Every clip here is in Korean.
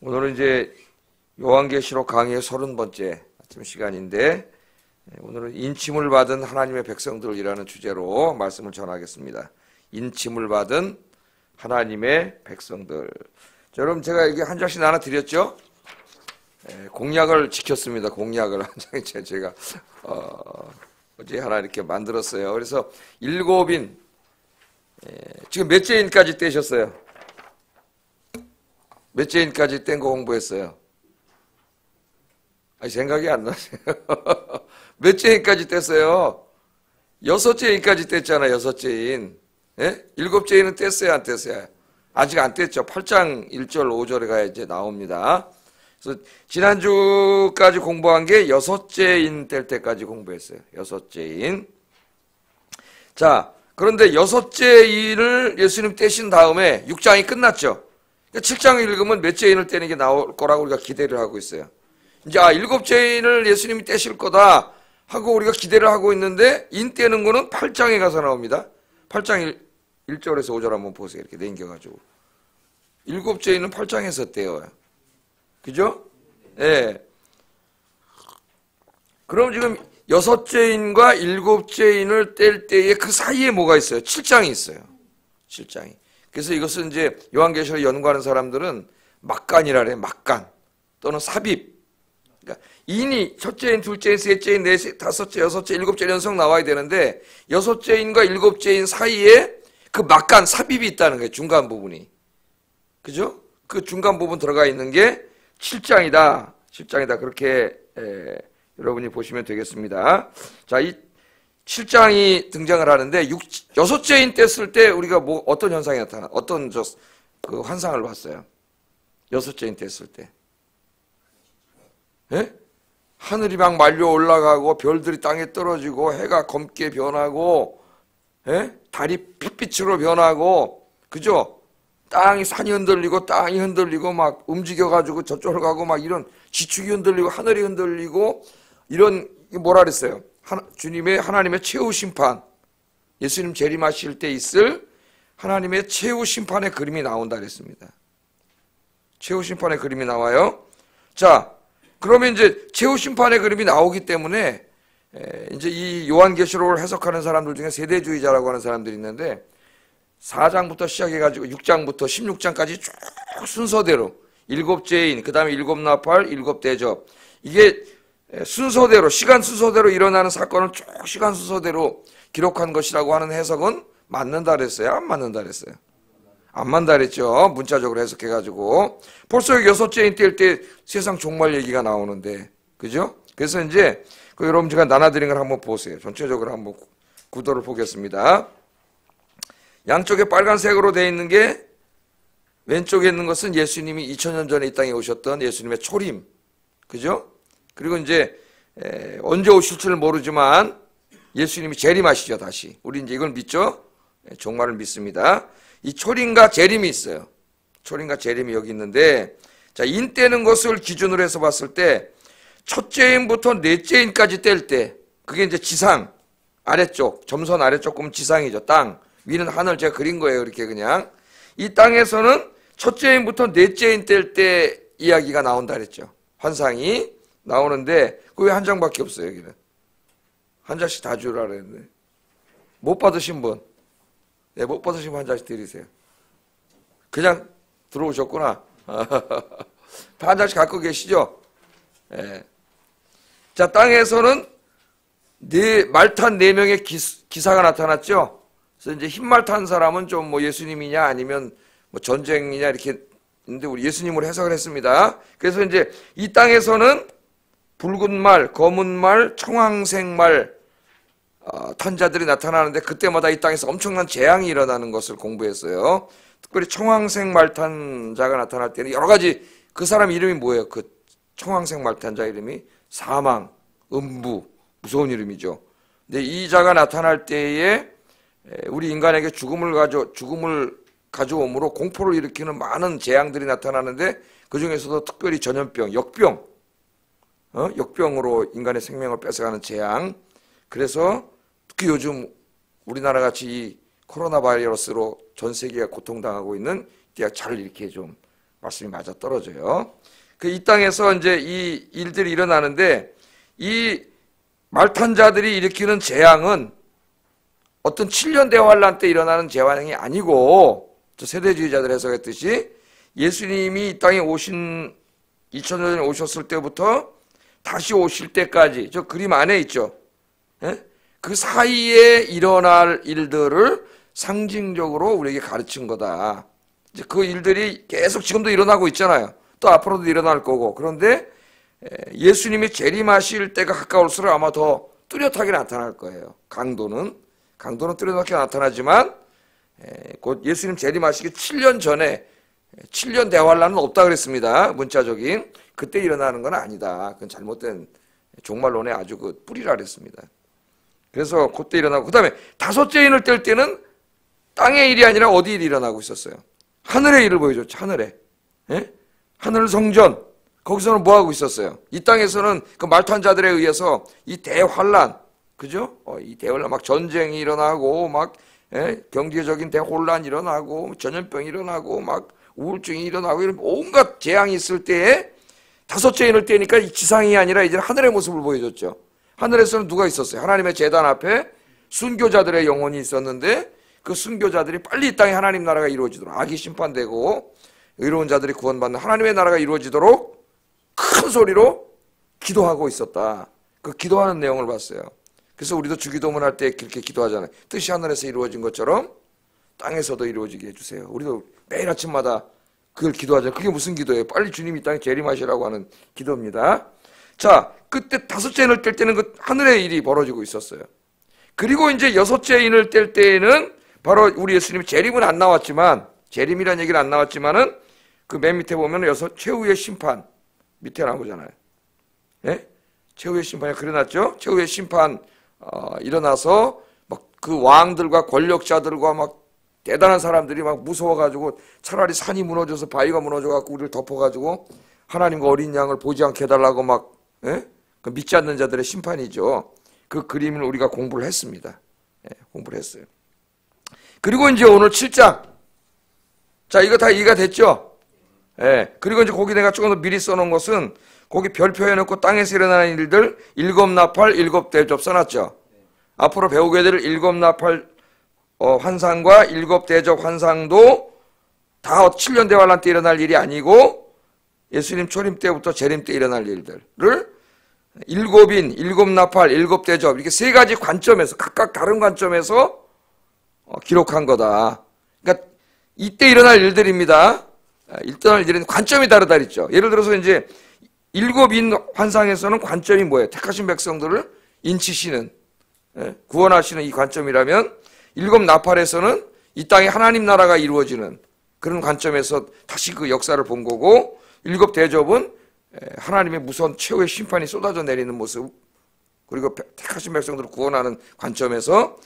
오늘은 이제 요한계시록 강의의 30번째 아침 시간인데 오늘은 인침을 받은 하나님의 백성들이라는 주제로 말씀을 전하겠습니다. 인침을 받은 하나님의 백성들. 자, 여러분 제가 이게 한 장씩 하나 드렸죠? 공약을 지켰습니다. 공약을 한 장씩 제가 어제 하나 이렇게 만들었어요. 그래서 7인 지금 몇째 인까지 떼셨어요? 몇째 인까지 뗀 거 공부했어요? 아니, 생각이 안 나세요? 몇째 인까지 뗐어요? 6째 인까지 뗐잖아요. 6째 인. 예? 7째 인은 뗐어요? 안 뗐어요? 아직 안 뗐죠. 8장 1절 5절에 가야 이제 나옵니다. 그래서 지난주까지 공부한 게 6째 인 뗄 때까지 공부했어요. 6째 인. 자, 그런데 6째 인을 예수님 떼신 다음에 6장이 끝났죠. 7장을 읽으면 몇째 인을 떼는 게 나올 거라고 우리가 기대를 하고 있어요. 이제 7째 인을 예수님이 떼실 거다 하고 우리가 기대를 하고 있는데 인 떼는 거는 8장에 가서 나옵니다. 8장 1절에서 5절 한번 보세요. 이렇게 남겨가지고 7째 인은 8장에서 떼어요. 그죠? 예. 네. 그럼 지금 6째 인과 7째 인을 뗄 때에 그 사이에 뭐가 있어요? 7장이 있어요. 7장이. 그래서 이것은 이제 요한계시록 연구하는 사람들은 막간이라 그래요. 막간 또는 삽입. 그러니까 인이 첫째 인, 둘째 인, 셋째 인, 넷째, 다섯째, 여섯째, 7째 연속 나와야 되는데 6째 인과 7째 인 사이에 그 막간 삽입이 있다는 거예요. 중간 부분이. 그죠? 그 중간 부분 들어가 있는 게 7장이다. 7장이다. 그렇게 여러분이 보시면 되겠습니다. 자, 이 7장이 등장을 하는데 6째 인 뗐을 때 우리가 뭐 어떤 현상이 나타나? 어떤 그 환상을 봤어요? 6째 인 뗐을 때. 예? 하늘이 막 말려 올라가고 별들이 땅에 떨어지고 해가 검게 변하고 예? 달이 핏빛으로 변하고 그죠? 땅이 산이 흔들리고 땅이 흔들리고 막 움직여가지고 저쪽으로 가고 막 이런 지축이 흔들리고 하늘이 흔들리고 이런 뭐라 그랬어요? 주님의 하나님의 최후 심판, 예수님 재림하실 때 있을 하나님의 최후 심판의 그림이 나온다 그랬습니다. 최후 심판의 그림이 나와요. 자, 그러면 이제 최후 심판의 그림이 나오기 때문에 이제 이 요한계시록을 해석하는 사람들 중에 세대주의자라고 하는 사람들이 있는데 4장부터 시작해가지고 6장부터 16장까지 쭉 순서대로 7째 인, 그 다음에 7나팔, 7대접 이게 순서대로 시간 순서대로 일어나는 사건을 쭉 시간 순서대로 기록한 것이라고 하는 해석은 맞는다 그랬어요? 안 맞는다 그랬어요? 안 맞는다 그랬죠. 문자적으로 해석해가지고 벌써 6째 인 뗄 때 세상 종말 얘기가 나오는데 그죠? 그래서 이제 그 여러분 제가 나눠드린 걸 한번 보세요. 전체적으로 한번 구도를 보겠습니다. 양쪽에 빨간색으로 되어 있는 게 왼쪽에 있는 것은 예수님이 2000년 전에 이 땅에 오셨던 예수님의 초림 그죠? 그리고 이제 언제 오실지를 모르지만 예수님이 재림하시죠. 다시 우리 이제 이걸 믿죠. 종말을 믿습니다. 이 초림과 재림이 있어요. 초림과 재림이 여기 있는데 자, 인 떼는 것을 기준으로 해서 봤을 때 첫째 인부터 넷째 인까지 뗄 때 그게 이제 지상 아래쪽 점선 아래쪽 보면 지상이죠. 땅 위는 하늘 제가 그린 거예요. 이렇게 그냥 이 땅에서는 첫째 인부터 넷째 인 뗄 때 이야기가 나온다 그랬죠. 환상이 나오는데 그 왜 한 장밖에 없어요. 여기는 한 장씩 다 주라 그랬는데 못 받으신 분, 네, 못 받으신 분 한 장씩 드리세요. 그냥 들어오셨구나. 다 한 장씩 갖고 계시죠? 네. 자, 땅에서는 말 탄 4명의 기사가 나타났죠. 그래서 이제 흰말 탄 사람은 좀 뭐 예수님이냐 아니면 뭐 전쟁이냐 이렇게 있는데 우리 예수님으로 해석을 했습니다. 그래서 이제 이 땅에서는 붉은 말, 검은 말, 청황색 말 탄 자들이 나타나는데 그때마다 이 땅에서 엄청난 재앙이 일어나는 것을 공부했어요. 특별히 청황색 말 탄 자가 나타날 때는 여러 가지 그 사람 이름이 뭐예요? 그 청황색 말 탄 자 이름이 사망, 음부, 무서운 이름이죠. 근데 이 자가 나타날 때에 우리 인간에게 죽음을 가져옴으로 공포를 일으키는 많은 재앙들이 나타나는데 그 중에서도 특별히 전염병, 역병으로 인간의 생명을 뺏어가는 재앙. 그래서 특히 요즘 우리나라 같이 이 코로나 바이러스로 전 세계가 고통당하고 있는 잘 이렇게 좀 말씀이 맞아 떨어져요. 이 땅에서 이제 이 일들이 일어나는데 이 말탄자들이 일으키는 재앙은 어떤 7년 대환란 때 일어나는 재앙이 아니고 저 세대주의자들 해석했듯이 예수님이 이 땅에 오신 2000년 전에 오셨을 때부터 다시 오실 때까지 저 그림 안에 있죠. 예? 그 사이에 일어날 일들을 상징적으로 우리에게 가르친 거다. 이제 그 일들이 계속 지금도 일어나고 있잖아요. 또 앞으로도 일어날 거고. 그런데 예수님이 재림하실 때가 가까울수록 아마 더 뚜렷하게 나타날 거예요. 강도는 뚜렷하게 나타나지만 곧 예수님 재림하시기 7년 전에 7년 대환란은 없다 그랬습니다. 문자적인. 그때 일어나는 건 아니다. 그건 잘못된 종말론의 아주 그 뿌리라 그랬습니다. 그래서 그때 일어나고, 그 다음에 다섯째 인을 뗄 때는 땅의 일이 아니라 어디 일이 일어나고 있었어요? 하늘의 일을 보여줬죠. 하늘에. 예? 하늘 성전. 거기서는 뭐 하고 있었어요? 이 땅에서는 그 말탄자들에 의해서 이 대환란, 그죠? 이 대환란 막 전쟁이 일어나고 막 경제적인 대혼란이 일어나고 전염병이 일어나고 막 우울증이 일어나고 이런 온갖 재앙이 있을 때에 다섯째 인을 떼니까 이 지상이 아니라 이제 하늘의 모습을 보여줬죠. 하늘에서는 누가 있었어요? 하나님의 제단 앞에 순교자들의 영혼이 있었는데 그 순교자들이 빨리 이 땅에 하나님 나라가 이루어지도록, 악이 심판되고 의로운 자들이 구원받는 하나님의 나라가 이루어지도록 큰 소리로 기도하고 있었다. 그 기도하는 내용을 봤어요. 그래서 우리도 주기도문 할 때 그렇게 기도하잖아요. 뜻이 하늘에서 이루어진 것처럼 땅에서도 이루어지게 해주세요. 우리도 매일 아침마다 그걸 기도하잖아요. 그게 무슨 기도예요? 빨리 주님이 이 땅에 재림하시라고 하는 기도입니다. 자, 그때 다섯째 인을 뗄 때는 그 하늘의 일이 벌어지고 있었어요. 그리고 이제 여섯째 인을 뗄 때에는 바로 우리 예수님이 재림은 안 나왔지만, 재림이라는 얘기는 안 나왔지만은 그 맨 밑에 보면 최후의 심판 밑에 나오잖아요. 예? 최후의 심판이 그려놨죠? 최후의 심판 일어나서 막 그 왕들과 권력자들과 막 대단한 사람들이 막 무서워가지고 차라리 산이 무너져서 바위가 무너져갖고 우리를 덮어가지고 하나님과 어린 양을 보지 않게 해달라고 막, 예? 그 믿지 않는 자들의 심판이죠. 그 그림을 우리가 공부를 했습니다. 예, 공부를 했어요. 그리고 이제 오늘 7장. 자, 이거 다 이해가 됐죠? 예. 그리고 이제 거기 내가 조금 더 미리 써놓은 것은 거기 별표 해놓고 땅에서 일어나는 일들, 일곱 나팔, 일곱 대접 써놨죠? 앞으로 배우게 될 일곱 나팔 환상과 일곱 대접 환상도 다 7년 대환란 때 일어날 일이 아니고 예수님 초림 때부터 재림 때 일어날 일들을 일곱인, 일곱 나팔, 일곱 대접 이렇게 세 가지 관점에서 각각 다른 관점에서 기록한 거다. 그러니까 이때 일어날 일들입니다. 일어날 일들은 관점이 다르다 그랬죠. 예를 들어서 이제 일곱인 환상에서는 관점이 뭐예요? 택하신 백성들을 인치시는, 구원하시는 이 관점이라면 일곱 나팔에서는 이 땅에 하나님 나라가 이루어지는 그런 관점에서 다시 그 역사를 본 거고, 일곱 대접은 하나님의 무서운 최후의 심판이 쏟아져 내리는 모습, 그리고 택하신 백성들을 구원하는 관점에서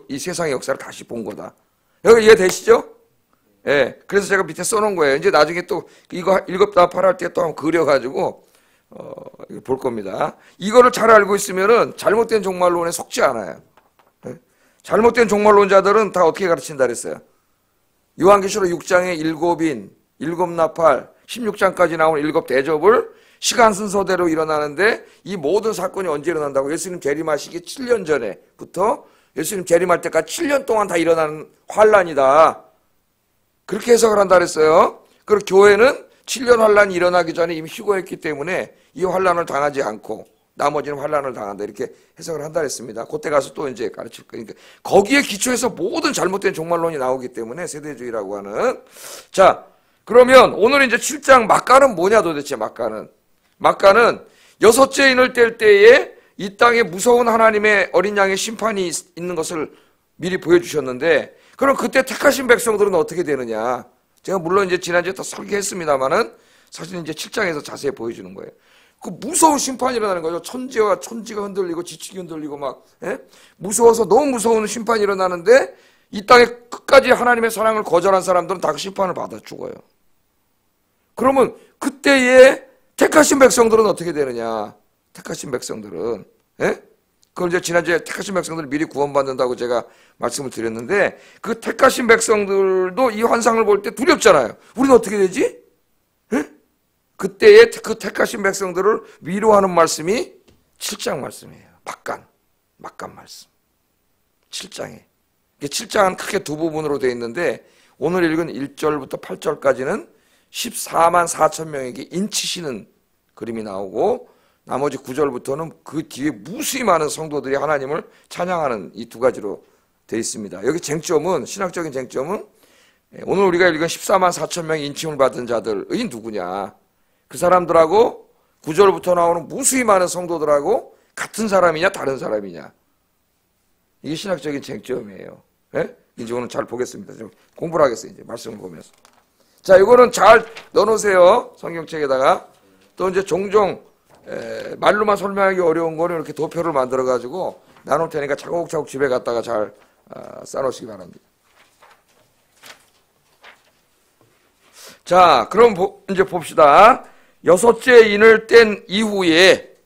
이 세상의 역사를 다시 본 거다. 여기 이해되시죠? 예. 그래서 제가 밑에 써놓은 거예요. 이제 나중에 또 이거 일곱 나팔 할 때 또 한번 그려가지고 볼 겁니다. 이거를 잘 알고 있으면은 잘못된 종말론에 속지 않아요. 예? 잘못된 종말론자들은 다 어떻게 가르친다 그랬어요? 요한계시록 6장에 일곱인, 일곱 나팔, 16장까지 나온 일곱 대접을 시간 순서대로 일어나는데 이 모든 사건이 언제 일어난다고? 예수님 재림하시기 7년 전에부터 예수님 재림할 때까지 7년 동안 다 일어나는 환란이다. 그렇게 해석을 한다 그랬어요. 그리고 교회는 7년 환란이 일어나기 전에 이미 휴거했기 때문에 이 환란을 당하지 않고 나머지는 환란을 당한다. 이렇게 해석을 한다 그랬습니다. 그때 가서 또 이제 가르칠 거니까 거기에 기초해서 모든 잘못된 종말론이 나오기 때문에 세대주의라고 하는. 자, 그러면 오늘 이제 7장 막간은 뭐냐 도대체 막간은 여섯째 인을 뗄 때에 이 땅에 무서운 하나님의 어린 양의 심판이 있는 것을 미리 보여주셨는데, 그럼 그때 택하신 백성들은 어떻게 되느냐? 제가 물론 이제 지난주에 다 설계했습니다만은 사실 이제 7장에서 자세히 보여주는 거예요. 그 무서운 심판이 일어나는 거죠. 천지와 천지가 흔들리고 지축이 흔들리고 막, 무서워서 너무 무서운 심판이 일어나는데 이 땅에 끝까지 하나님의 사랑을 거절한 사람들은 다 그 심판을 받아 죽어요. 그러면 그때의 택하신 백성들은 어떻게 되느냐? 택하신 백성들은, 그걸 이제 지난주에 택하신 백성들을 미리 구원받는다고 제가 말씀을 드렸는데, 그 택하신 백성들도 이 환상을 볼 때 두렵잖아요. 우리는 어떻게 되지? 그때의 그 택하신 백성들을 위로하는 말씀이 7장 말씀이에요. 막간 말씀. 7장에. 7장은 크게 두 부분으로 되어 있는데 오늘 읽은 1절부터 8절까지는 14만 4천 명에게 인치시는 그림이 나오고 나머지 9절부터는 그 뒤에 무수히 많은 성도들이 하나님을 찬양하는 이 두 가지로 되어 있습니다. 여기 쟁점은, 신학적인 쟁점은 오늘 우리가 읽은 14만 4천 명의 인침을 받은 자들의 누구냐, 그 사람들하고 9절부터 나오는 무수히 많은 성도들하고 같은 사람이냐 다른 사람이냐, 이게 신학적인 쟁점이에요. 예? 이제 오늘 잘 보겠습니다. 좀 공부를 하겠어요. 이제 말씀을 보면서. 자, 이거는 잘 넣어놓으세요. 성경책에다가. 또 이제 종종 말로만 설명하기 어려운 거는 이렇게 도표를 만들어가지고 나눌 테니까 차곡차곡 집에 갔다가 잘 싸놓으시기 바랍니다. 자, 그럼 이제 봅시다. 6째 인을 뗀 이후에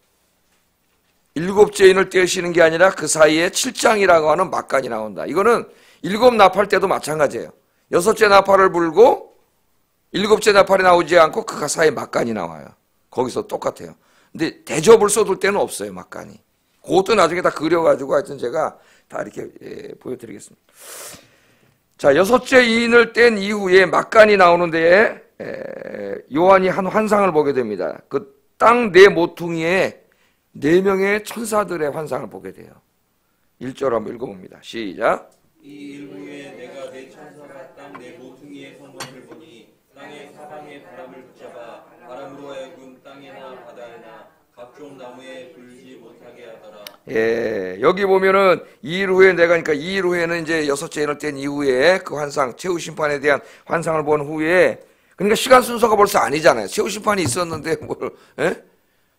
7째 인을 떼시는 게 아니라 그 사이에 7장이라고 하는 막간이 나온다. 이거는 7 나팔 때도 마찬가지예요. 6째 나팔을 불고 7째 나팔이 나오지 않고 그 사이에 막간이 나와요. 거기서 똑같아요. 근데 대접을 쏟을 때는 없어요, 막간이. 그것도 나중에 다 그려가지고 하여튼 제가 다 이렇게 보여드리겠습니다. 자, 6째 인을 뗀 이후에 막간이 나오는데 요한이 한 환상을 보게 됩니다. 그 땅 네 모퉁이에 4명의 천사들의 환상을 보게 돼요. 1절 한번 읽어봅니다. 시작. 이 일후에 내가 내 천사가 땅 네 모퉁이의 성문을 보니 땅의 사방에 바람을 붙잡아 바람으로 하여금 땅에나 바다에나 각종 나무에 불지 못하게 하더라. 예, 여기 보면은 이 일 후에 내가, 그러니까 이 일 후에는 이제 6째 인을 뗀 이후에 그 환상, 최후 심판에 대한 환상을 본 후에, 그러니까 시간 순서가 벌써 아니잖아요. 최후 심판이 있었는데 뭘, 예?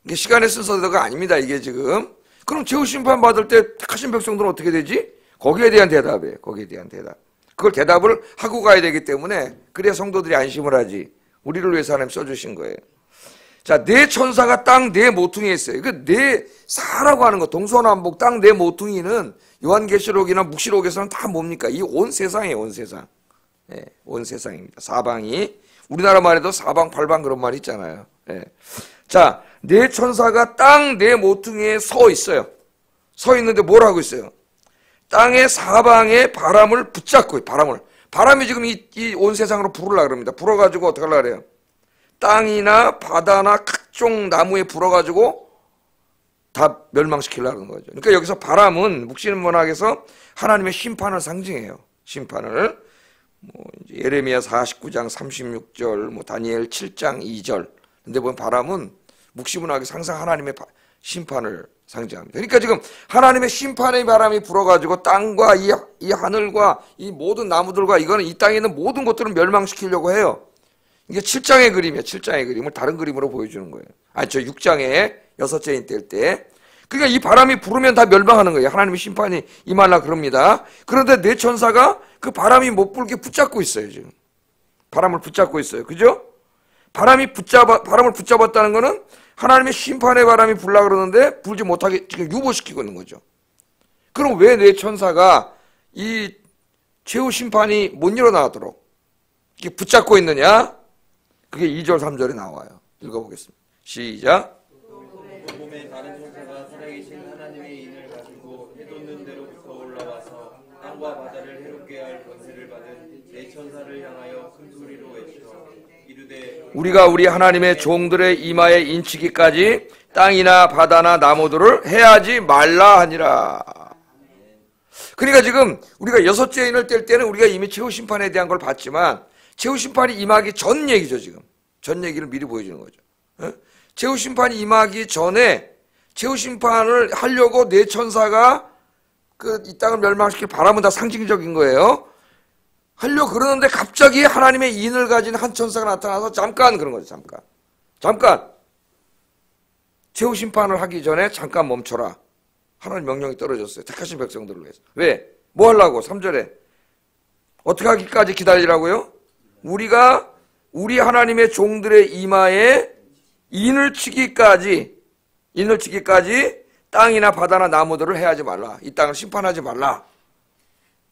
이게 시간의 순서가 아닙니다, 이게 지금. 그럼 최후 심판 받을 때 택하신 백성들은 어떻게 되지? 거기에 대한 대답이에요. 거기에 대한 대답. 그걸 대답을 하고 가야 되기 때문에 그래야 성도들이 안심을 하지. 우리를 위해서 하나님 써주신 거예요. 자, 네 천사가 땅 네 모퉁이에 있어요. 그 네 사라고 하는 거, 동서남북 땅 네 모퉁이는 요한계시록이나 묵시록에서는 다 뭡니까? 이 온 세상이에요, 온 세상. 예, 온 세상입니다. 사방이. 우리나라 말에도 사방, 팔방 그런 말 있잖아요. 예. 자, 네 천사가 땅 네 모퉁이에 서 있어요. 서 있는데 뭘 하고 있어요? 땅의 사방에 바람을 붙잡고, 바람이 지금 이 온 세상으로 불으려고 그럽니다. 불어가지고 어떻게 하려고 그래요? 땅이나 바다나 각종 나무에 불어가지고 다 멸망시키려고 하는 거죠. 그러니까 여기서 바람은 묵시문학에서 하나님의 심판을 상징해요. 심판을. 뭐 이제 예레미야 49장 36절, 다니엘 7장 2절. 근데 보면 바람은 묵시문학에서 항상 하나님의 심판을 상징합니다. 그러니까 지금 하나님의 심판의 바람이 불어가지고 땅과 이 하늘과 이 모든 나무들과 이거는 이 땅에 있는 모든 것들을 멸망시키려고 해요. 이게 7장의 그림이에요. 7장의 그림을 다른 그림으로 보여주는 거예요. 아니, 저 6장에 6째 인 뗄 때. 그러니까 이 바람이 불으면 다 멸망하는 거예요. 하나님의 심판이 임하려 그럽니다. 그런데 네 천사가 그 바람이 못 불게 붙잡고 있어요, 지금. 바람을 붙잡고 있어요. 그죠? 바람을 붙잡았다는 거는 하나님의 심판의 바람이 불라 그러는데 불지 못하게 지금 유보시키고 있는 거죠. 그럼 왜 네 천사가 이 최후 심판이 못 일어나도록 이렇게 붙잡고 있느냐? 그게 2절, 3절에 나와요. 읽어보겠습니다. 시작. 봄에 다른 천사가 살아계신 하나님의 인을 가지고 해돋는 데로부터 올라와서 땅과 바다를 해롭게 할 권세를 받은 네 천사를 향하여 큰 소리로 외쳐 이르되 우리가 우리 하나님의 종들의 이마에 인치기까지 땅이나 바다나 나무들을 해하지 말라 하니라. 그러니까 지금 우리가 6째 인을 뗄 때는 우리가 이미 최후 심판에 대한 걸 봤지만 최후 심판이 임하기 전 얘기죠, 지금. 전 얘기를 미리 보여주는 거죠. 최후 심판이 임하기 전에 최후 심판을 하려고 네 천사가 이 땅을 멸망시킬 바람은 다 상징적인 거예요. 하려고 그러는데 갑자기 하나님의 인을 가진 한 천사가 나타나서 잠깐 그런 거죠, 잠깐. 최후 심판을 하기 전에 잠깐 멈춰라. 하나님 명령이 떨어졌어요. 택하신 백성들을 위해서. 왜? 뭐 하려고? 3절에. 어떻게 하기까지 기다리라고요? 우리가 우리 하나님의 종들의 이마에 인을 치기까지 땅이나 바다나 나무들을 해하지 말라. 이 땅을 심판하지 말라.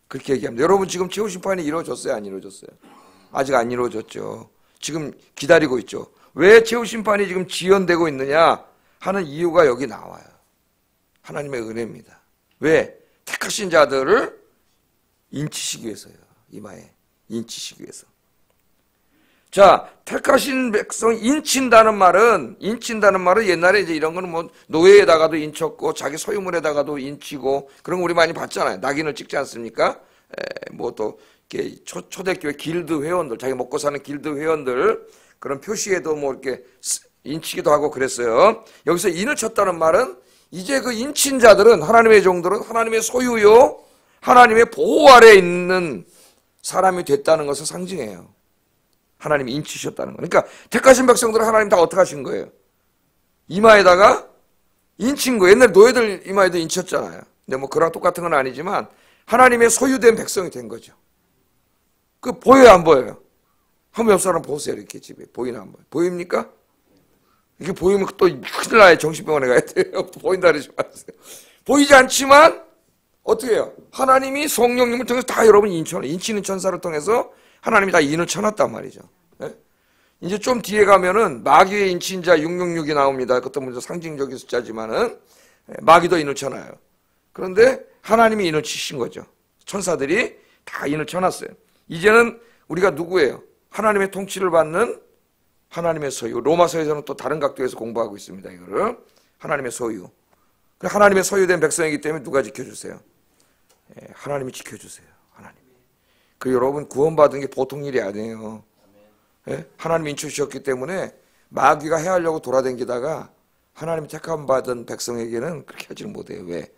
그렇게 얘기합니다. 여러분 지금 최후 심판이 이루어졌어요? 안 이루어졌어요? 아직 안 이루어졌죠. 지금 기다리고 있죠. 왜 최후 심판이 지금 지연되고 있느냐 하는 이유가 여기 나와요. 하나님의 은혜입니다. 왜? 택하신 자들을 인치시기 위해서요. 이마에 인치시기 위해서. 자, 택하신 백성 인친다는 말은 옛날에 이제 이런 거는 뭐 노예에다가도 인쳤고 자기 소유물에다가도 인치고 그런 거 우리 많이 봤잖아요. 낙인을 찍지 않습니까? 뭐 또 이렇게 초대교회 길드 회원들, 자기 먹고 사는 길드 회원들 그런 표시에도 뭐 이렇게 인치기도 하고 그랬어요. 여기서 인을 쳤다는 말은 이제 그 인친 자들은 하나님의 종들은 하나님의 소유요, 하나님의 보호 아래에 있는 사람이 됐다는 것을 상징해요. 하나님이 인치셨다는 거. 그러니까 택하신 백성들은 하나님 다 어떻게 하신 거예요? 이마에다가 인친 거예요. 옛날 노예들 이마에도 인쳤잖아요. 근데 뭐 그랑 똑같은 건 아니지만 하나님의 소유된 백성이 된 거죠. 그 보여요, 안 보여요? 한번 옆 사람 보세요. 이렇게 집에 보이나 안 보여요? 보입니까? 이게 보이면 또 큰일 나요. 정신병원에 가야 돼요. 보인다 그러지 마세요. 보이지 않지만 어떻게 해요? 하나님이 성령님을 통해서 다 여러분 인치는 천사를 통해서 하나님이 다 인을 쳐놨단 말이죠. 예? 이제 좀 뒤에 가면은 마귀의 인친 자 666이 나옵니다. 그것도 먼저 상징적인 숫자지만은 마귀도 인을 쳐놔요. 그런데 하나님이 인을 치신 거죠. 천사들이 다 인을 쳐놨어요. 이제는 우리가 누구예요? 하나님의 통치를 받는 하나님의 소유. 로마서에서는 또 다른 각도에서 공부하고 있습니다. 이거를 하나님의 소유. 하나님의 소유된 백성이기 때문에 누가 지켜주세요? 하나님이 지켜주세요. 하나님이. 그 여러분 구원받은 게 보통 일이 아니에요. 하나님이 인쳐주셨기 때문에 마귀가 해하려고 돌아다니다가 하나님이 택함 받은 백성에게는 그렇게 하지는 못해요. 왜?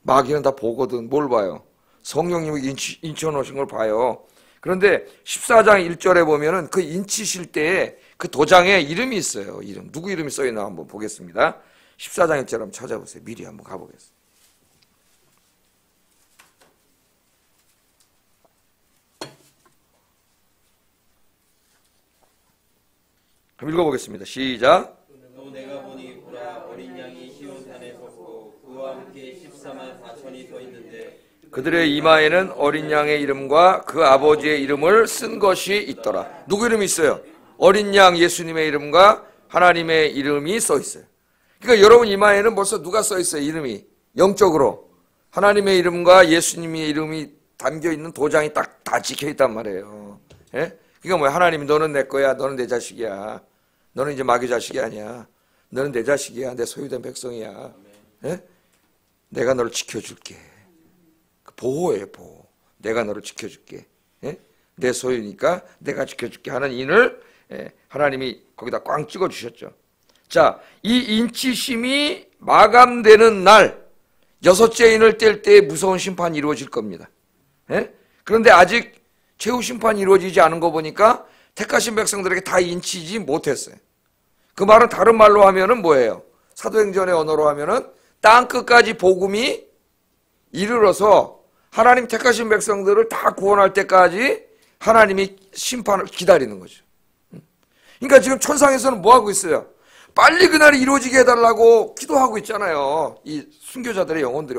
마귀는 다 보거든. 뭘 봐요? 성령님이 인쳐놓으신 걸 봐요. 그런데 14장 1절에 보면은 그 인치실 때에 그 도장에 이름이 있어요. 이름. 누구 이름이 써있나 한번 보겠습니다. 14장 1절 한번 찾아보세요. 미리 한번 가보겠습니다. 그럼 읽어보겠습니다. 시작. 또 내가 보니 보라 어린 양이 시온산에 섰고 그와 함께 14만 4천이 서 있는데 그들의 이마에는 어린 양의 이름과 그 아버지의 이름을 쓴 것이 있더라. 누구 이름이 있어요? 어린 양 예수님의 이름과 하나님의 이름이 써 있어요. 그러니까 여러분 이마에는 벌써 누가 써 있어요? 이름이 영적으로 하나님의 이름과 예수님의 이름이 담겨 있는 도장이 딱 다 찍혀 있단 말이에요. 예? 그러니까 뭐야? 하나님이 너는 내 거야, 너는 내 자식이야, 너는 이제 마귀 자식이 아니야, 너는 내 자식이야, 내 소유된 백성이야. 예? 내가 너를 지켜줄게. 보호예요, 보호. 내가 너를 지켜줄게. 예? 내 소유니까 내가 지켜줄게 하는 인을 하나님이 거기다 꽝 찍어주셨죠. 자, 이 인치심이 마감되는 날, 6째 인을 뗄 때 무서운 심판이 이루어질 겁니다. 예? 그런데 아직 최후 심판이 이루어지지 않은 거 보니까 택하신 백성들에게 다 인치지 못했어요. 그 말은 다른 말로 하면은 뭐예요? 사도행전의 언어로 하면은 땅 끝까지 복음이 이르러서 하나님 택하신 백성들을 다 구원할 때까지 하나님이 심판을 기다리는 거죠. 그러니까 지금 천상에서는 뭐 하고 있어요? 빨리 그날이 이루어지게 해달라고 기도하고 있잖아요. 이 순교자들의 영혼들이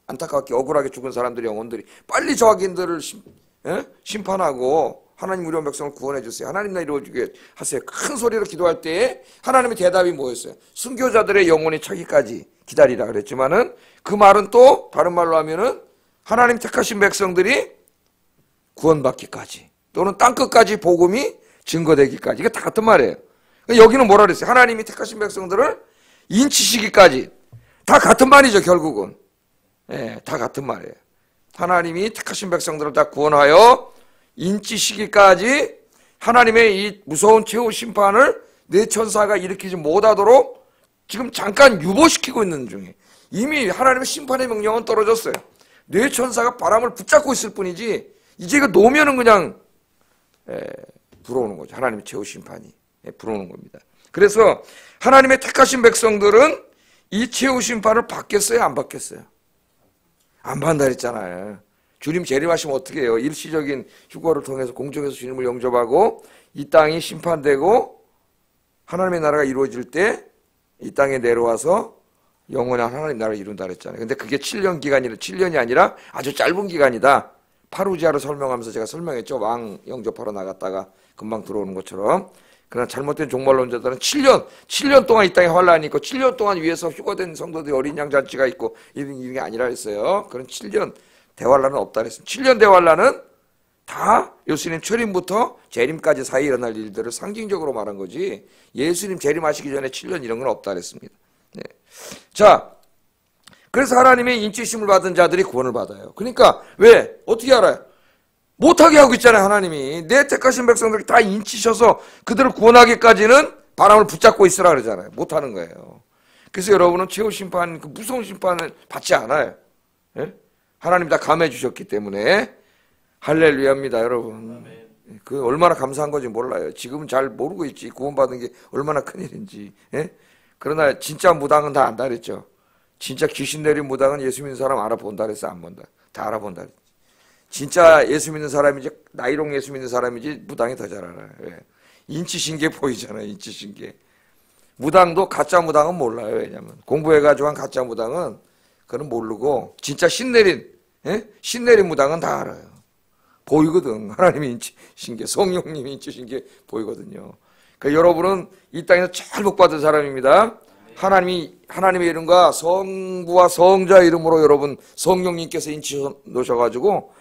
안타깝게 억울하게 죽은 사람들의 영혼들이 빨리 저 악인들을 심판하고 하나님 우리 백성을 구원해 주세요. 하나님 나 이루어지게 하세요. 큰 소리로 기도할 때에 하나님의 대답이 뭐였어요? 순교자들의 영혼이 차기까지 기다리라 그랬지만은 그 말은 또 다른 말로 하면은 하나님 택하신 백성들이 구원받기까지 또는 땅끝까지 복음이 증거되기까지. 이게 다 같은 말이에요. 여기는 뭐라 그랬어요? 하나님이 택하신 백성들을 인치시기까지. 다 같은 말이죠, 결국은. 예, 다 같은 말이에요. 하나님이 택하신 백성들을 다 구원하여 인치시기까지 하나님의 이 무서운 최후 심판을 내 천사가 일으키지 못하도록 지금 잠깐 유보시키고 있는 중에 이미 하나님의 심판의 명령은 떨어졌어요. 내 천사가 바람을 붙잡고 있을 뿐이지 이제 이거 놓으면은 그냥 불어오는 거죠. 하나님의 최후 심판이 불어오는 겁니다. 그래서 하나님의 택하신 백성들은 이 최후 심판을 받겠어요? 안 받겠어요? 안 받는다 그랬잖아요. 주님 재림하시면 어떻게 해요? 일시적인 휴거를 통해서 공중에서 주님을 영접하고 이 땅이 심판되고 하나님의 나라가 이루어질 때 이 땅에 내려와서 영원한 하나님 나라를 이룬다 그랬잖아요. 근데 그게 7년 기간이 7년이 아니라 아주 짧은 기간이다. 파루지아를 설명하면서 제가 설명했죠. 왕 영접하러 나갔다가 금방 들어오는 것처럼. 그러나 잘못된 종말론자들은 7년 동안 이 땅에 환란이 있고 7년 동안 위에서 휴거된 성도들이 어린 양 잔치가 있고 이런 게 아니라 했어요. 그런 7년 대환란은 없다 그랬습니다. 7년 대환란은 다 예수님 초림부터 재림까지 사이에 일어날 일들을 상징적으로 말한 거지 예수님 재림하시기 전에 7년 이런 건 없다 그랬습니다. 네. 자, 그래서 하나님의 인치심을 받은 자들이 구원을 받아요. 그러니까 왜? 어떻게 알아요? 못하게 하고 있잖아요. 하나님이 내 택하신 백성들이 다 인치셔서 그들을 구원하기까지는 바람을 붙잡고 있으라 그러잖아요. 못하는 거예요. 그래서 여러분은 최후 심판, 그 무서운 심판을 받지 않아요. 예? 하나님 다 감해 주셨기 때문에 할렐루야입니다, 여러분. 그 얼마나 감사한 건지 몰라요. 지금은 잘 모르고 있지. 구원받은 게 얼마나 큰일인지. 예? 그러나 진짜 무당은 다 안다 그랬죠. 진짜 귀신 내린 무당은 예수 믿는 사람 알아본다 그랬어, 안 본다? 다 알아본다 그랬지. 진짜 예수 믿는 사람이지 나이롱 예수 믿는 사람이지 무당이 더 잘 알아요. 예. 인치신계 보이잖아요. 인치신계. 무당도 가짜 무당은 몰라요. 왜냐면 공부해가지고 한 가짜 무당은 그건 모르고 진짜 신내린 무당은 다 알아요. 보이거든. 하나님이 인치신계, 성령님이 인치신계 보이거든요. 그러니까 여러분은 이 땅에서 제일 복받은 사람입니다. 하나님의 이름과 성부와 성자의 이름으로 여러분 성령님께서 인치 놓으셔가지고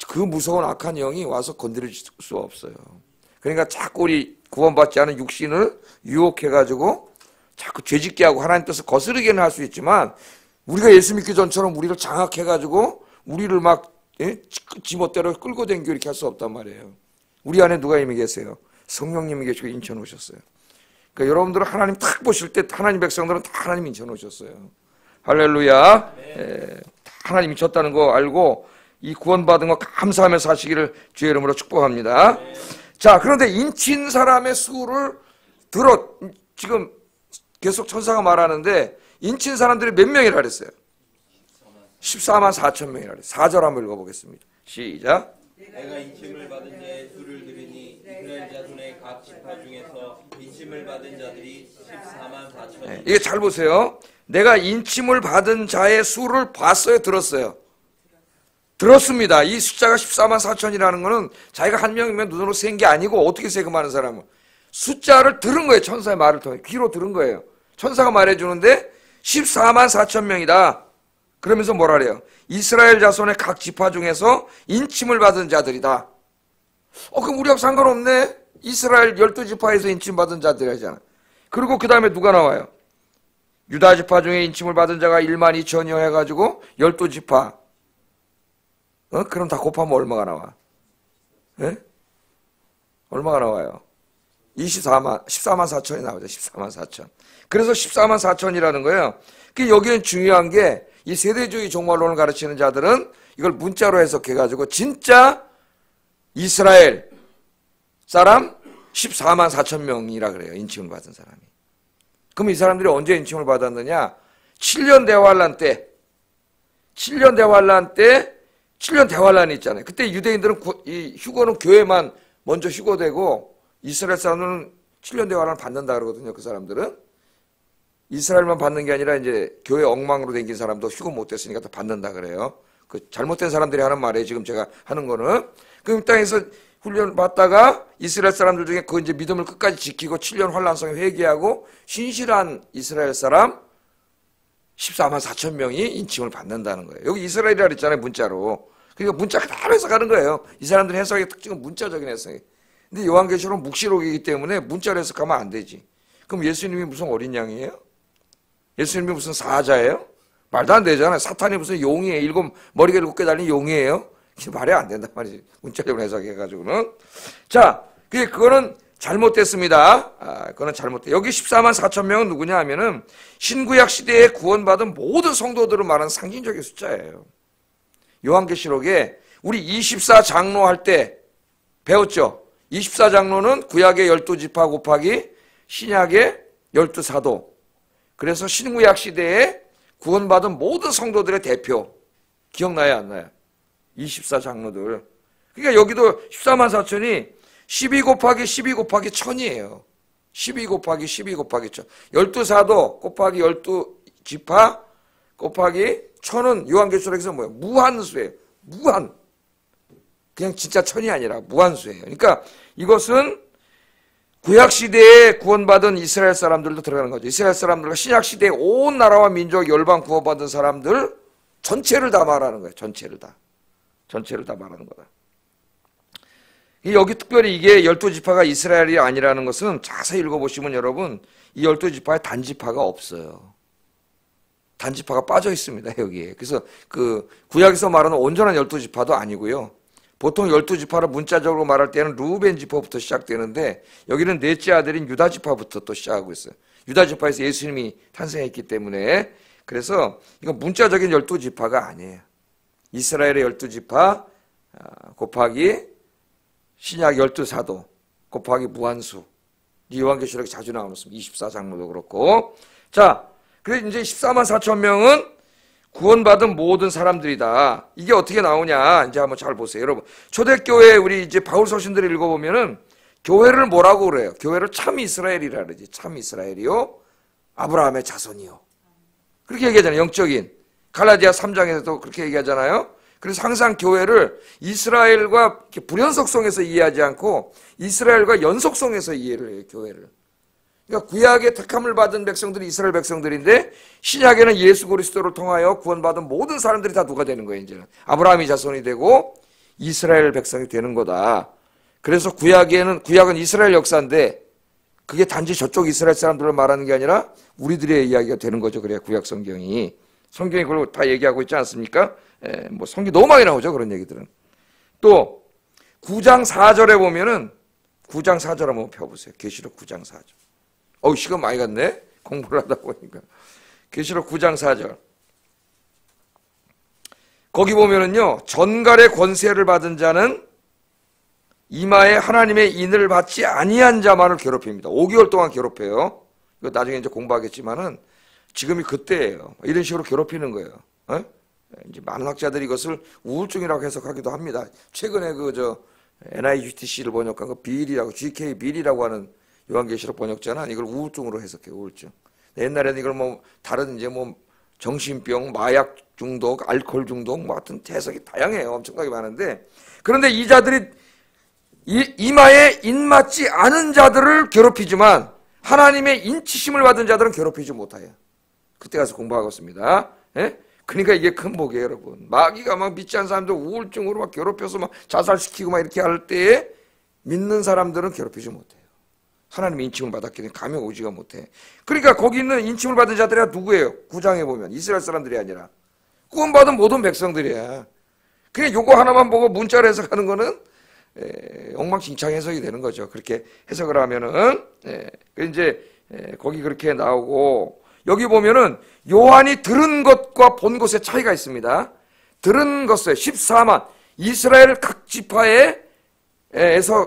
그 무서운 악한 영이 와서 건드릴 수 없어요. 그러니까 자꾸 우리 구원받지 않은 육신을 유혹해가지고 자꾸 죄짓게 하고 하나님 뜻을 거스르게는 할 수 있지만 우리가 예수 믿기 전처럼 우리를 장악해가지고 우리를 막 지멋대로 끌고 다니고 이렇게 할 수 없단 말이에요. 우리 안에 누가 이미 계세요? 성령님이 계시고 인쳐놓으셨어요. 그러니까 여러분들은 하나님 딱 보실 때 하나님 백성들은 다 하나님 인쳐놓으셨어요. 할렐루야. 하나님 미쳤다는 거 알고 이 구원받은 거 감사하면서 사시기를 주의 이름으로 축복합니다. 자, 그런데 인친 사람의 수를 지금 계속 천사가 말하는데 인친 사람들이 몇 명이라 그랬어요? 14만 4천 명이라 그랬어요. 4절 한번 읽어보겠습니다. 시작. 내가 인침을 받은 자의 수를 들으니 이스라엘 자손의 각 지파 중에서 인침을 받은 자들이 14만 4천이. 이게 잘 보세요. 내가 인침을 받은 자의 수를 봤어요, 들었어요? 들었습니다. 이 숫자가 14만 4천이라는 거는 자기가 한 명이면 눈으로 센 게 아니고 어떻게 세금하는 사람은 숫자를 들은 거예요. 천사의 말을 통해 귀로 들은 거예요. 천사가 말해주는데 14만 4천 명이다. 그러면서 뭐라 그래요? 이스라엘 자손의 각 지파 중에서 인침을 받은 자들이다. 그럼 우리하고 상관없네. 이스라엘 12지파에서 인침받은 자들이잖아. 그리고 그 다음에 누가 나와요? 유다 지파 중에 인침을 받은 자가 1만 2천여 해가지고 12지파. 그럼 다 곱하면 얼마가 나와? 예? 얼마가 나와요? 14만 4천이 나오죠. 14만 4천. 그래서 14만 4천이라는 거예요. 여기는 중요한 게 이 세대주의 종말론을 가르치는 자들은 이걸 문자로 해석해가지고 진짜 이스라엘 사람 14만 4천 명이라 그래요. 인침을 받은 사람이. 그럼 이 사람들이 언제 인침을 받았느냐? 7년 대환란이 있잖아요. 그때 유대인들은 이 휴거는 교회만 먼저 휴거되고 이스라엘 사람들은 7년 대환란을 받는다 그러거든요. 그 사람들은. 이스라엘만 받는 게 아니라 이제 교회 엉망으로 댕긴 사람도 휴거 못 됐으니까 다 받는다 그래요. 그 잘못된 사람들이 하는 말이에요. 지금 제가 하는 거는. 그럼 땅에서 훈련 받다가 이스라엘 사람들 중에 그 이제 믿음을 끝까지 지키고 7년 환란성에 회개하고 신실한 이스라엘 사람 14만 4천 명이 인침을 받는다는 거예요. 여기 이스라엘이라 그랬잖아요. 문자로. 그러니까 문자가 다 해석하는 거예요. 이 사람들의 해석의 특징은 문자적인 해석이에요. 근데 요한계시록은 묵시록이기 때문에 문자로 해석하면 안 되지. 그럼 예수님이 무슨 어린 양이에요? 예수님이 무슨 사자예요? 말도 안 되잖아요. 사탄이 무슨 용이에요? 머리가 7개 달린 용이에요? 말이 안 된단 말이지. 문자적으로 해석해가지고는. 자, 그거는 잘못됐습니다. 그거는 잘못돼. 여기 14만 4천 명은 누구냐 하면은 신구약 시대에 구원받은 모든 성도들을 말하는 상징적인 숫자예요. 요한계시록에 우리 24장로 할 때 배웠죠? 24장로는 구약의 12지파 곱하기 신약의 12사도. 그래서 신구약 시대에 구원받은 모든 성도들의 대표. 기억나요, 안 나요? 24장로들. 그러니까 여기도 14만 4천이 12 곱하기 12 곱하기 1000이에요. 12 곱하기 12 곱하기 1000. 12사도 곱하기 12지파 곱하기 1000은 요한계시록에서 뭐예요? 무한수예요. 무한. 그냥 진짜 천이 아니라 무한수예요. 그러니까 이것은 구약시대에 구원받은 이스라엘 사람들도 들어가는 거죠. 이스라엘 사람들과 신약시대에 온 나라와 민족 열방 구원받은 사람들 전체를 다 말하는 거예요. 전체를 다 말하는 거다. 여기 특별히 이게 12지파가 이스라엘이 아니라는 것은 자세히 읽어보시면 여러분 이 12지파에 단지파가 없어요. 단지파가 빠져 있습니다. 여기에. 그래서 그 구약에서 말하는 온전한 12지파도 아니고요. 보통 12지파를 문자적으로 말할 때는 루벤 지파부터 시작되는데 여기는 넷째 아들인 유다 지파부터 또 시작하고 있어요. 유다 지파에서 예수님이 탄생했기 때문에 그래서 이건 문자적인 12지파가 아니에요. 이스라엘의 12지파 곱하기 신약 12사도 곱하기 무한수. 요한계시록에 자주 나오는 24장로도 그렇고. 자, 그래서 이제 14만 4천 명은 구원받은 모든 사람들이다. 이게 어떻게 나오냐? 이제 한번 잘 보세요. 여러분, 초대교회 우리 이제 바울 서신들을 읽어보면은 교회를 뭐라고 그래요? 교회를 참 이스라엘이라 그러지. 참 이스라엘이요. 아브라함의 자손이요. 그렇게 얘기하잖아요. 영적인. 갈라디아 3장에서도 그렇게 얘기하잖아요. 그래서 항상 교회를 이스라엘과 불연속성에서 이해하지 않고 이스라엘과 연속성에서 이해를 해요. 교회를. 그러니까 구약의 택함을 받은 백성들이 이스라엘 백성들인데 신약에는 예수 그리스도를 통하여 구원받은 모든 사람들이 다 누가 되는 거예요. 이제는 아브라함이 자손이 되고 이스라엘 백성이 되는 거다. 그래서 구약은 이스라엘 역사인데 그게 단지 저쪽 이스라엘 사람들을 말하는 게 아니라 우리들의 이야기가 되는 거죠. 그래야 구약 성경이 그걸 다 얘기하고 있지 않습니까? 뭐 성경 너무 많이 나오죠. 그런 얘기들은. 또 9장 4절에 보면은 9장 4절 한번 펴보세요. 계시록 9장 4절. 시간 많이 갔네. 공부를 하다 보니까. 계시록 9장 4절. 거기 보면은요. 전갈의 권세를 받은 자는 이마에 하나님의 인을 받지 아니한 자만을 괴롭힙니다. 5개월 동안 괴롭혀요. 이거 나중에 이제 공부하겠지만은 지금이 그때예요. 이런 식으로 괴롭히는 거예요. 이제 많은 학자들이 이것을 우울증이라고 해석하기도 합니다. 최근에 NIGTC를 번역한 거 빌이라고 GK 빌이라고 하는 요한계시록 번역자는 이걸 우울증으로 해석해요. 우울증. 옛날에는 이걸 뭐 다른 이제 뭐 정신병, 마약 중독, 알코올 중독 뭐 하여튼 해석이 다양해요. 엄청나게 많은데 그런데 이 자들이 이마에 인맞지 않은 자들을 괴롭히지만 하나님의 인치심을 받은 자들은 괴롭히지 못해요. 그때 가서 공부하겠습니다. 예? 그러니까 이게 큰 복이에요, 여러분. 마귀가 막 믿지 않는 사람들 우울증으로 막 괴롭혀서 막 자살시키고 막 이렇게 할 때에 믿는 사람들은 괴롭히지 못해요. 하나님의 인침을 받았기 때문에 감히 오지가 못해. 그러니까 거기 있는 인침을 받은 자들이 누구예요? 9장에 보면 이스라엘 사람들이 아니라 구원받은 모든 백성들이야. 그냥 요거 하나만 보고 문자로 해석하는 거는 엉망진창 해석이 되는 거죠. 그렇게 해석을 하면은 이제 거기 그렇게 나오고 여기 보면은 요한이 들은 것과 본 것의 차이가 있습니다. 들은 것에 14만 이스라엘 각 지파에서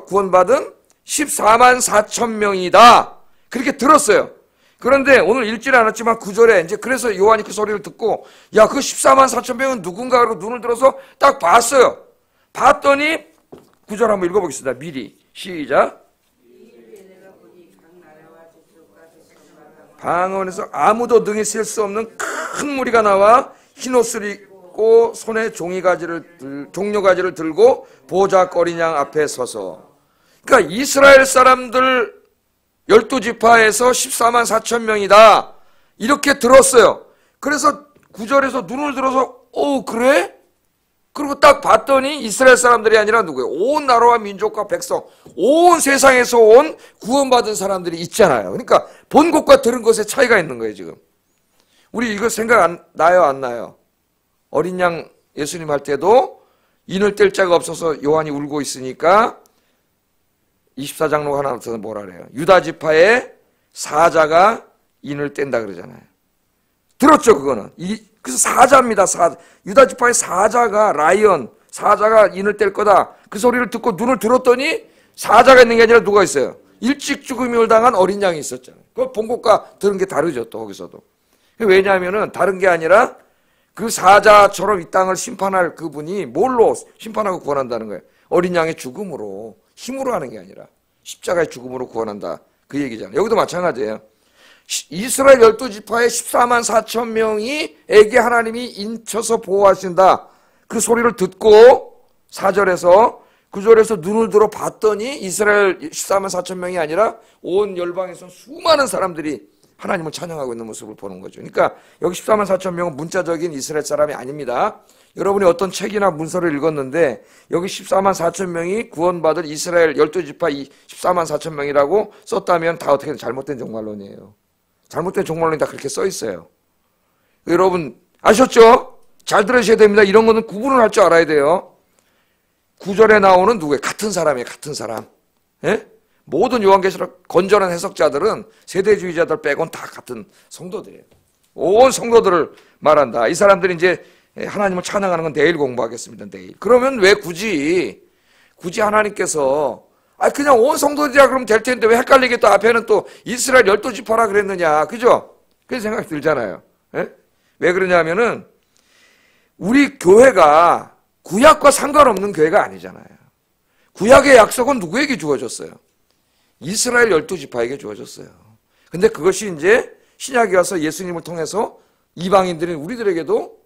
구원받은 14만 4천 명이다. 그렇게 들었어요. 그런데 오늘 읽지는 않았지만 9절에 이제 그래서 요한이 그 소리를 듣고 야, 그 14만 4천 명은 누군가 하고 눈을 들어서 딱 봤어요. 봤더니 9절 한번 읽어보겠습니다. 미리 시작. 방언에서 아무도 능히 셀 수 없는 큰 무리가 나와 흰옷을 입고 손에 종려가지를 들고 보좌 어린 양 앞에 서서. 그러니까 이스라엘 사람들 12지파에서 14만 4천 명이다 이렇게 들었어요. 그래서 9절에서 눈을 들어서 그래? 그리고 딱 봤더니 이스라엘 사람들이 아니라 누구예요? 온 나라와 민족과 백성, 온 세상에서 온 구원받은 사람들이 있잖아요. 그러니까 본 것과 들은 것에 차이가 있는 거예요. 지금 우리 이거 생각 나요 안 나요? 어린 양 예수님 할 때도 인을 뗄 자가 없어서 요한이 울고 있으니까 24장로가 하나 나타나서 뭐라 그래요? 유다 지파의 사자가 인을 뗀다 그러잖아요. 들었죠 그거는. 그래서 사자입니다. 유다 지파의 사자가 라이언, 사자가 인을 뗄 거다. 그 소리를 듣고 눈을 들었더니 사자가 있는 게 아니라 누가 있어요? 일찍 죽음을 당한 어린 양이 있었잖아요. 그 본 것과 들은 게 다르죠. 또 거기서도. 왜냐하면은 다른 게 아니라 그 사자처럼 이 땅을 심판할 그분이 뭘로 심판하고 구원한다는 거예요? 어린 양의 죽음으로, 힘으로 하는 게 아니라 십자가의 죽음으로 구원한다. 그 얘기잖아요. 여기도 마찬가지예요. 이스라엘 12지파의 14만 4천 명이 에게 하나님이 인쳐서 보호하신다. 그 소리를 듣고 4절에서 9절에서 눈을 들어 봤더니 이스라엘 14만 4천 명이 아니라 온 열방에서 수많은 사람들이 하나님을 찬양하고 있는 모습을 보는 거죠. 그러니까 여기 14만 4천 명은 문자적인 이스라엘 사람이 아닙니다. 여러분이 어떤 책이나 문서를 읽었는데 여기 14만 4천 명이 구원받을 이스라엘 12지파 14만 4천 명이라고 썼다면 다 어떻게 잘못된 종말론이에요. 잘못된 종말론이 다 그렇게 써 있어요. 여러분 아셨죠? 잘 들으셔야 됩니다. 이런 거는 구분을 할 줄 알아야 돼요. 9절에 나오는 누구예요? 같은 사람이에요. 같은 사람. 예? 모든 요한계시록 건전한 해석자들은 세대주의자들 빼곤 다 같은 성도들이에요. 온 성도들을 말한다. 이 사람들이 이제 하나님을 찬양하는 건 내일 공부하겠습니다. 내일. 그러면 왜 굳이 하나님께서 그냥 온 성도들이라 그러면 될 텐데 왜 헷갈리게 또 앞에는 또 이스라엘 12지파라 그랬느냐. 그죠? 그런 생각이 들잖아요. 예? 왜 그러냐면은 우리 교회가 구약과 상관없는 교회가 아니잖아요. 구약의 약속은 누구에게 주어졌어요? 이스라엘 12지파에게 주어졌어요. 근데 그것이 이제 신약에 와서 예수님을 통해서 이방인들인 우리들에게도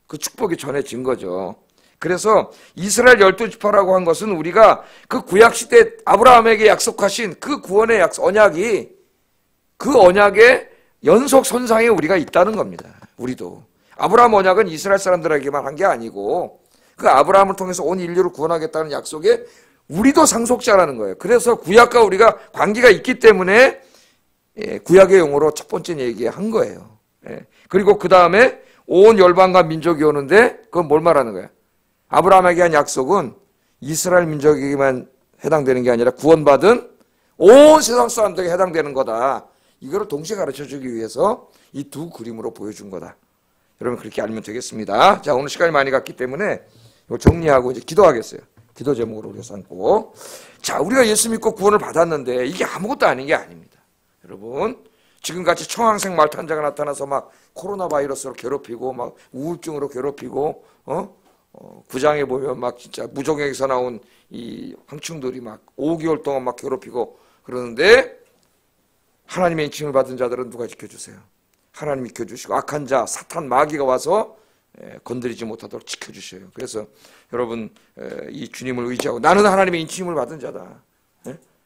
그 축복이 전해진 거죠. 그래서 이스라엘 12지파라고 한 것은 우리가 그 구약시대 아브라함에게 약속하신 그 구원의 언약이 그 언약의 연속선상에 우리가 있다는 겁니다. 우리도. 아브라함 언약은 이스라엘 사람들에게만 한 게 아니고 그 아브라함을 통해서 온 인류를 구원하겠다는 약속에 우리도 상속자라는 거예요. 그래서 구약과 우리가 관계가 있기 때문에 구약의 용어로 첫 번째 얘기한 거예요. 그리고 그 다음에 온 열방과 민족이 오는데 그건 뭘 말하는 거예요? 아브라함에게 한 약속은 이스라엘 민족에게만 해당되는 게 아니라 구원받은 온 세상 사람들에게 해당되는 거다. 이거를 동시에 가르쳐주기 위해서 이 두 그림으로 보여준 거다. 여러분 그렇게 알면 되겠습니다. 자, 오늘 시간이 많이 갔기 때문에 이거 정리하고 이제 기도하겠어요. 기도 제목으로 우리가 삼고. 자, 우리가 예수 믿고 구원을 받았는데 이게 아무것도 아닌 게 아닙니다. 여러분, 지금같이 청황색 말탄자가 나타나서 막 코로나 바이러스로 괴롭히고 막 우울증으로 괴롭히고 구장에 보면 막 진짜 무종에서 나온 이 황충들이 막 5개월 동안 막 괴롭히고 그러는데 하나님의 인칭을 받은 자들은 누가 지켜주세요? 하나님이 지켜주시고 악한 자, 사탄, 마귀가 와서 건드리지 못하도록 지켜주셔요. 그래서 여러분 이 주님을 의지하고 나는 하나님의 인침을 받은 자다.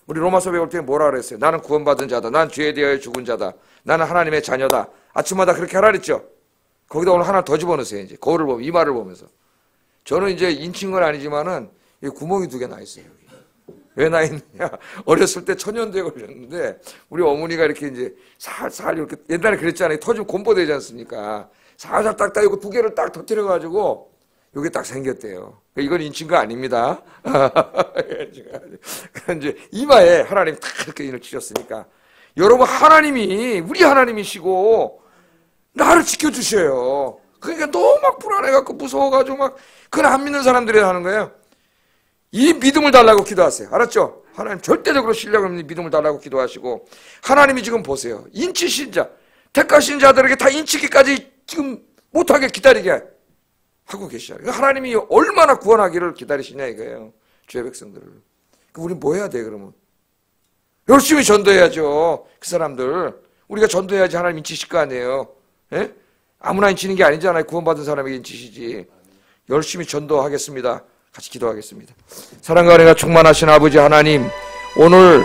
우리 로마서 배울 때 뭐라 그랬어요? 나는 구원받은 자다. 난 죄에 대하여 죽은 자다. 나는 하나님의 자녀다. 아침마다 그렇게 하라 그랬죠? 거기다 오늘 하나 더 집어넣으세요. 이제 거울을 보면 이 말을 보면서 저는 이제 인친 건 아니지만은 구멍이 2개 나 있어요. 왜 나 있느냐? 어렸을 때 천연두에 걸렸는데 우리 어머니가 이렇게 이제 살살 이렇게 옛날에 그랬잖아요. 터지면 곰보되지 않습니까? 살살 딱딱 이거 2개를 딱 터뜨려가지고 요게 딱 생겼대요. 이건 인친 거 아닙니다. 이제 이마에 하나님 딱 이렇게 인을 치셨으니까 여러분 하나님이 우리 하나님이시고 나를 지켜주셔요. 그러니까 너무 막 불안해갖고 무서워가지고 막 그건 안 믿는 사람들이 하는 거예요. 이 믿음을 달라고 기도하세요. 알았죠? 하나님 절대적으로 신뢰가 없는 믿음을 달라고 기도하시고 하나님이 지금 보세요. 인치신 자, 택하신 자들에게 다 인치기까지 지금 못하게 기다리게 하고 계시잖아요. 하나님이 얼마나 구원하기를 기다리시냐 이거예요. 주의 백성들을. 우리 뭐 해야 돼 그러면? 열심히 전도해야죠. 그 사람들. 우리가 전도해야지 하나님 인치실 거 아니에요. 예? 아무나 인치는 게 아니잖아요. 구원받은 사람에게 인치시지. 열심히 전도하겠습니다. 같이 기도하겠습니다. 사랑과 은혜가 충만하신 아버지 하나님, 오늘